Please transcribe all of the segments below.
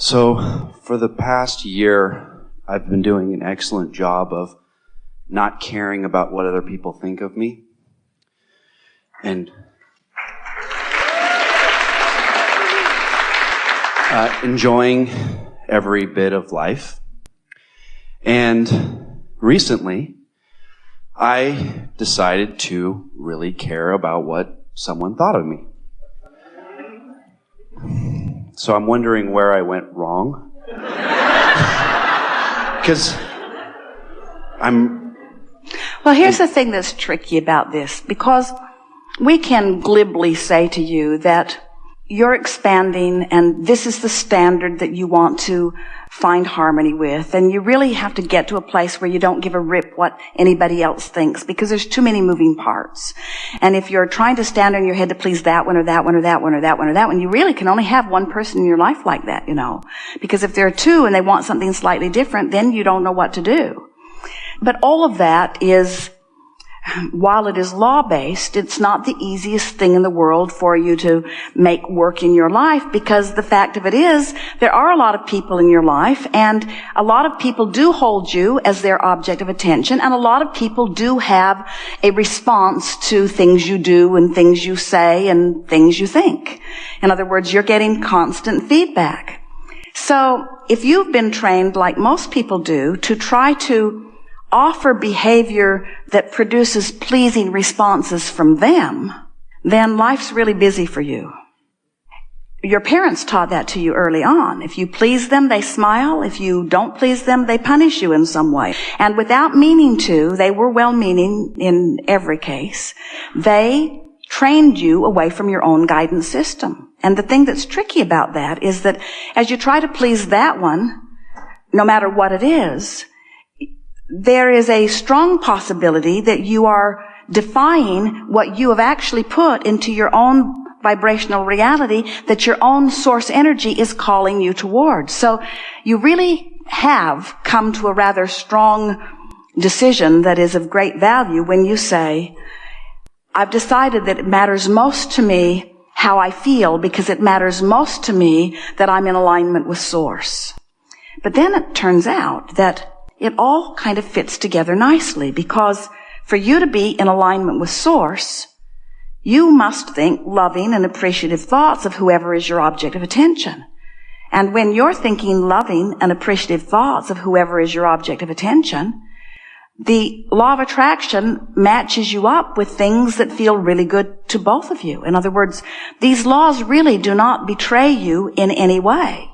So, for the past year, I've been doing an excellent job of not caring about what other people think of me. And enjoying every bit of life. And recently, I decided to really care about what someone thought of me. So I'm wondering where I went wrong. Because Well, here's the thing that's tricky about this, because we can glibly say to you that you're expanding and this is the standard that you want to find harmony with, and you really have to get to a place where you don't give a rip what anybody else thinks, because there's too many moving parts. And if you're trying to stand on your head to please that one or that one or that one or that one or that one, you really can only have one person in your life like that, because if there are two and they want something slightly different, then you don't know what to do. But all of that is, while it is law-based, it's not the easiest thing in the world for you to make work in your life, because the fact of it is, there are a lot of people in your life, and a lot of people do hold you as their object of attention, and a lot of people do have a response to things you do and things you say and things you think. In other words, you're getting constant feedback. So, if you've been trained, like most people do, to try to offer behavior that produces pleasing responses from them, then life's really busy for you. Your parents taught that to you early on. If you please them, they smile. If you don't please them, they punish you in some way. And without meaning to, they were well-meaning in every case, they trained you away from your own guidance system. And the thing that's tricky about that is that as you try to please that one, no matter what it is, there is a strong possibility that you are defying what you have actually put into your own vibrational reality, that your own source energy is calling you towards. So you really have come to a rather strong decision that is of great value when you say, I've decided that it matters most to me how I feel, because it matters most to me that I'm in alignment with Source. But then it turns out that it all kind of fits together nicely, because for you to be in alignment with Source, you must think loving and appreciative thoughts of whoever is your object of attention. And when you're thinking loving and appreciative thoughts of whoever is your object of attention, the law of attraction matches you up with things that feel really good to both of you. In other words, these laws really do not betray you in any way.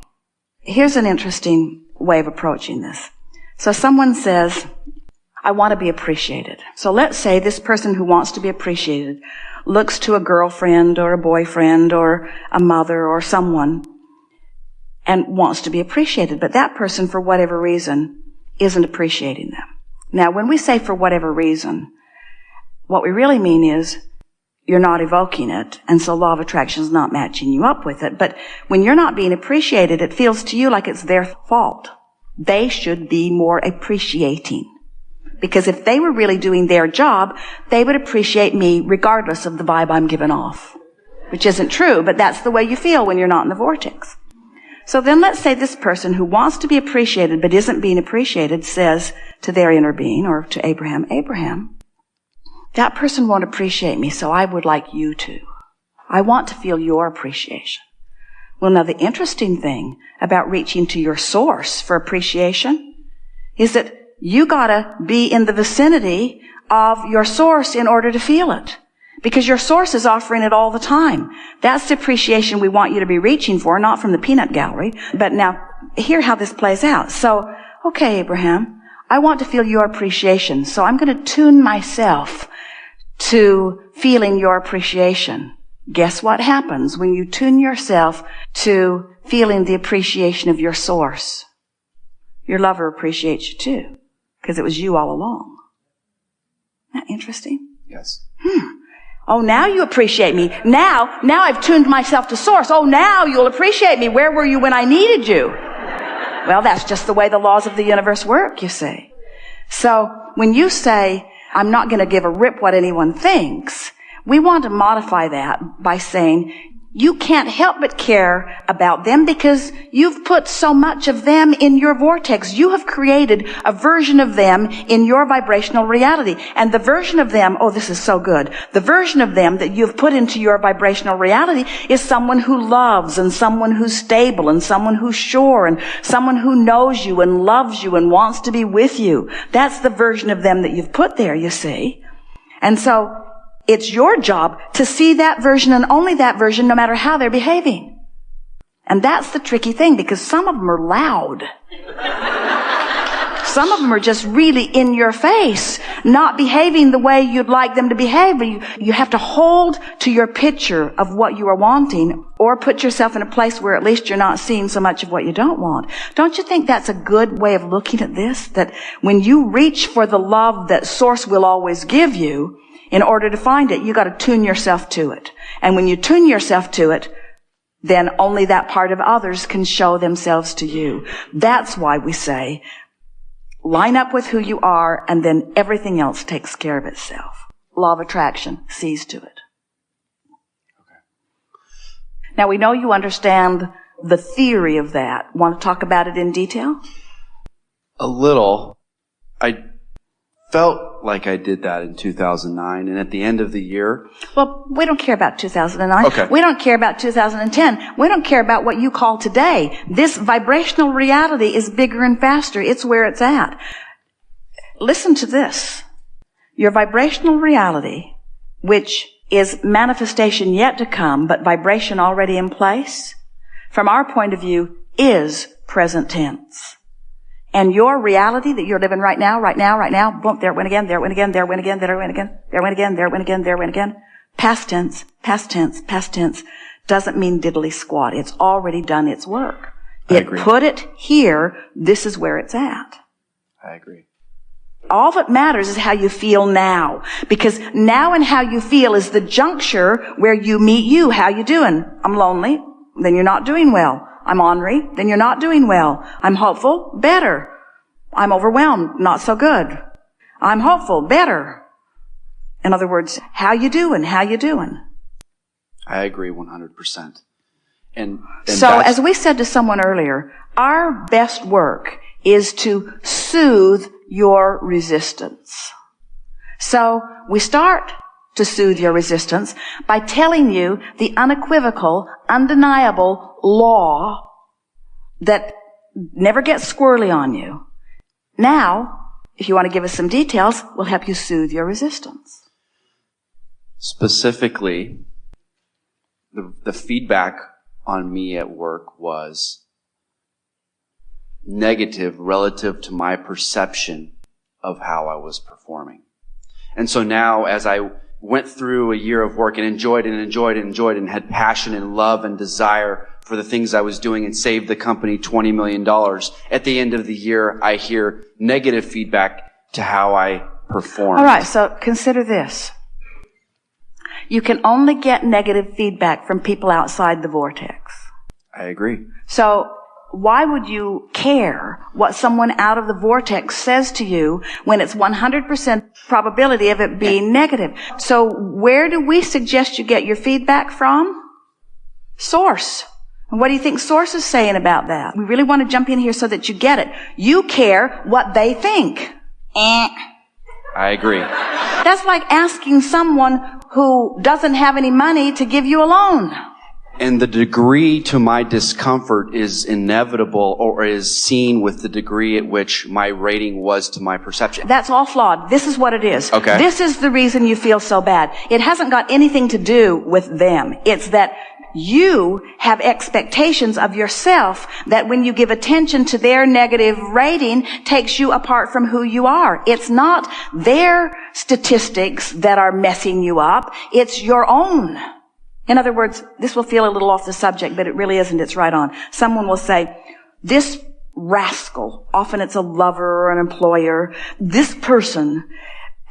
Here's an interesting way of approaching this. So someone says, I want to be appreciated. So let's say this person who wants to be appreciated looks to a girlfriend or a boyfriend or a mother or someone and wants to be appreciated. But that person, for whatever reason, isn't appreciating them. Now, when we say for whatever reason, what we really mean is you're not evoking it, and so law of attraction is not matching you up with it. But when you're not being appreciated, it feels to you like it's their fault. They should be more appreciating. Because if they were really doing their job, they would appreciate me regardless of the vibe I'm giving off. Which isn't true, but that's the way you feel when you're not in the vortex. So then let's say this person who wants to be appreciated but isn't being appreciated says to their inner being, or to Abraham, that person won't appreciate me, so I would like you to. I want to feel your appreciation. Well, now the interesting thing about reaching to your source for appreciation is that you gotta be in the vicinity of your source in order to feel it. Because your source is offering it all the time. That's the appreciation we want you to be reaching for, not from the peanut gallery. But now, hear how this plays out. So, okay, Abraham, I want to feel your appreciation, so I'm going to tune myself to feeling your appreciation. Guess what happens when you tune yourself to feeling the appreciation of your source? Your lover appreciates you too, because it was you all along. Isn't that interesting? yes. Oh, now you appreciate me. Now I've tuned myself to Source. Oh, now you'll appreciate me. Where were you when I needed you? Well, that's just the way the laws of the universe work, you see. So when you say, I'm not going to give a rip what anyone thinks, we want to modify that by saying, you can't help but care about them because you've put so much of them in your vortex. You have created a version of them in your vibrational reality. And the version of them, oh, this is so good. The version of them that you've put into your vibrational reality is someone who loves and someone who's stable and someone who's sure and someone who knows you and loves you and wants to be with you. That's the version of them that you've put there, you see. And so it's your job to see that version and only that version, no matter how they're behaving. And that's the tricky thing, because some of them are loud. Some of them are just really in your face, not behaving the way you'd like them to behave. But you have to hold to your picture of what you are wanting, or put yourself in a place where at least you're not seeing so much of what you don't want. Don't you think that's a good way of looking at this? That when you reach for the love that Source will always give you, in order to find it, you got to tune yourself to it. And when you tune yourself to it, then only that part of others can show themselves to you. That's why we say, line up with who you are, and then everything else takes care of itself. Law of attraction sees to it. Okay. Now, we know you understand the theory of that. Want to talk about it in detail? A little. I felt like I did that in 2009, and at the end of the year... Well, we don't care about 2009. Okay. We don't care about 2010. We don't care about what you call today. This vibrational reality is bigger and faster. It's where it's at. Listen to this. Your vibrational reality, which is manifestation yet to come, but vibration already in place, from our point of view, is present tense. And your reality that you're living right now, boom, there it went again, there it went again, there it went again, there it went again, there it went again, there it went again, there it went again. Past tense, past tense, past tense doesn't mean diddly squat. It's already done its work. I agree. Put it here, this is where it's at. I agree. All that matters is how you feel now. Because now and how you feel is the juncture where you meet you. How you doing? I'm lonely. Then you're not doing well. I'm ornery, then you're not doing well. I'm hopeful, better. I'm overwhelmed, not so good. I'm hopeful, better. In other words, how you doing? How you doing? I agree 100%. And so, as we said to someone earlier, our best work is to soothe your resistance. So, we start to soothe your resistance by telling you the unequivocal, undeniable law that never gets squirrely on you. Now, if you want to give us some details, we'll help you soothe your resistance. Specifically, the feedback on me at work was negative relative to my perception of how I was performing. And so now, as I went through a year of work and enjoyed and had passion and love and desire for the things I was doing and saved the company $20 million, at the end of the year, I hear negative feedback to how I performed. All right, so consider this. You can only get negative feedback from people outside the vortex. I agree. So why would you care what someone out of the vortex says to you when it's 100% probability of it being negative? So where do we suggest you get your feedback from? Source. And what do you think Source is saying about that? We really want to jump in here so that you get it. You care what they think. I agree. That's like asking someone who doesn't have any money to give you a loan. And the degree to my discomfort is inevitable, or is seen with the degree at which my rating was to my perception. That's all flawed. This is what it is. Okay. This is the reason you feel so bad. It hasn't got anything to do with them. It's that you have expectations of yourself that when you give attention to their negative rating takes you apart from who you are. It's not their statistics that are messing you up. It's your own. In other words, this will feel a little off the subject, but it really isn't. It's right on. Someone will say, this rascal, often it's a lover or an employer, this person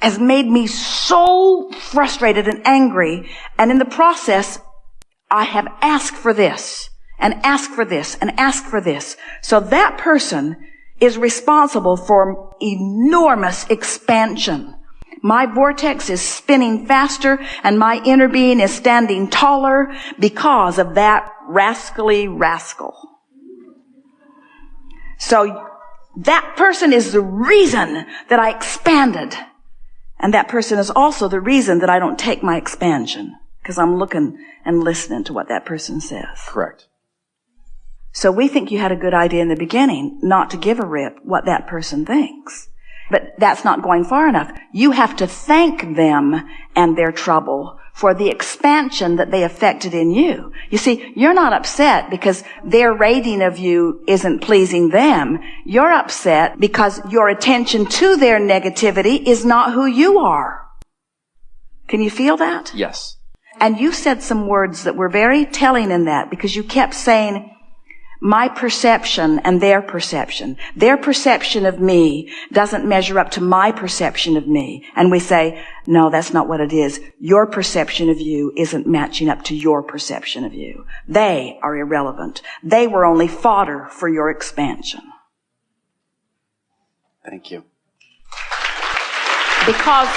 has made me so frustrated and angry, and in the process, I have asked for this, and asked for this, and asked for this. So that person is responsible for enormous expansion. My vortex is spinning faster and my inner being is standing taller because of that rascally rascal. So that person is the reason that I expanded. And that person is also the reason that I don't take my expansion, because I'm looking and listening to what that person says. Correct. So we think you had a good idea in the beginning not to give a rip what that person thinks. But that's not going far enough. You have to thank them and their trouble for the expansion that they affected in you. You see, you're not upset because their rating of you isn't pleasing them. You're upset because your attention to their negativity is not who you are. Can you feel that? Yes. And you said some words that were very telling in that, because you kept saying, my perception and their perception. Their perception of me doesn't measure up to my perception of me. And we say, no, that's not what it is. Your perception of you isn't matching up to your perception of you. They are irrelevant. They were only fodder for your expansion. Thank you. Because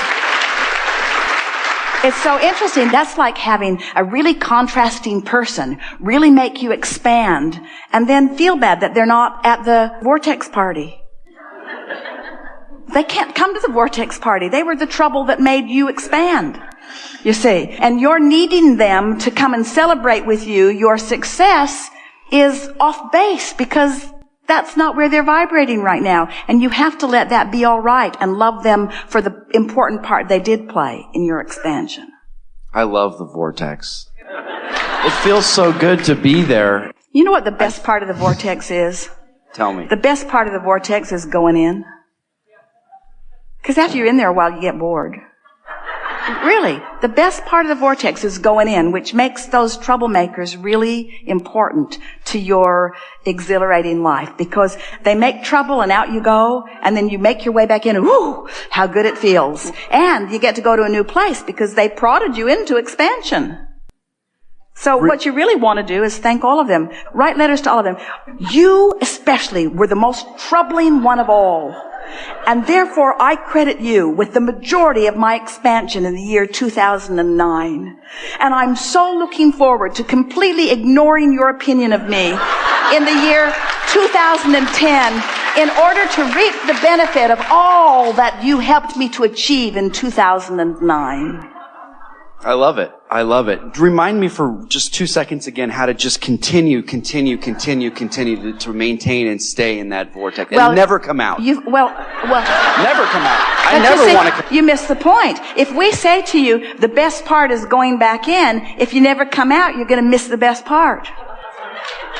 it's so interesting. That's like having a really contrasting person really make you expand and then feel bad that they're not at the Vortex party. They can't come to the Vortex party. They were the trouble that made you expand, you see. And you're needing them to come and celebrate with you. Your success is off base because that's not where they're vibrating right now. And you have to let that be all right and love them for the important part they did play in your expansion. I love the Vortex. It feels so good to be there. You know what the best part of the Vortex is? Tell me. The best part of the Vortex is going in. Because after you're in there a while, you get bored. Really, the best part of the Vortex is going in, which makes those troublemakers really important to your exhilarating life, because they make trouble and out you go, and then you make your way back in and whoo, how good it feels. And you get to go to a new place because they prodded you into expansion. So what you really want to do is thank all of them. Write letters to all of them. You especially were the most troubling one of all. And therefore, I credit you with the majority of my expansion in the year 2009. And I'm so looking forward to completely ignoring your opinion of me in the year 2010 in order to reap the benefit of all that you helped me to achieve in 2009. I love it. I love it. Remind me for just 2 seconds again how to just continue to maintain and stay in that vortex and never come out. Never come out. I never want to come out. You missed the point. If we say to you, the best part is going back in, if you never come out, you're going to miss the best part.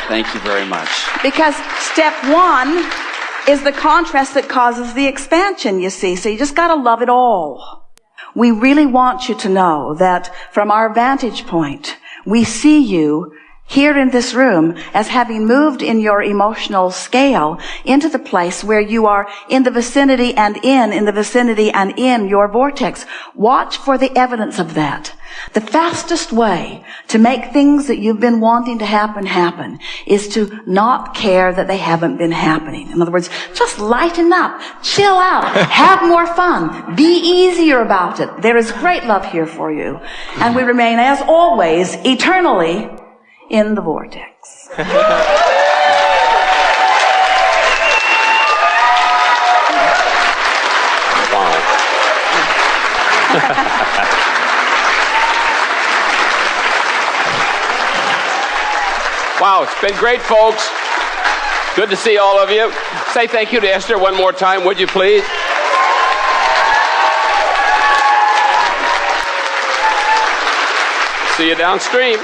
Thank you very much. Because step one is the contrast that causes the expansion, you see. So you just got to love it all. We really want you to know that from our vantage point, we see you here in this room as having moved in your emotional scale into the place where you are in the vicinity and in the vicinity and in your vortex. Watch for the evidence of that. The fastest way to make things that you've been wanting to happen is to not care that they haven't been happening. In other words, just lighten up, chill out, have more fun, be easier about it. There is great love here for you. And we remain, as always, eternally in the vortex. Wow, it's been great, folks. Good to see all of you. Say thank you to Esther one more time, would you please? See you downstream.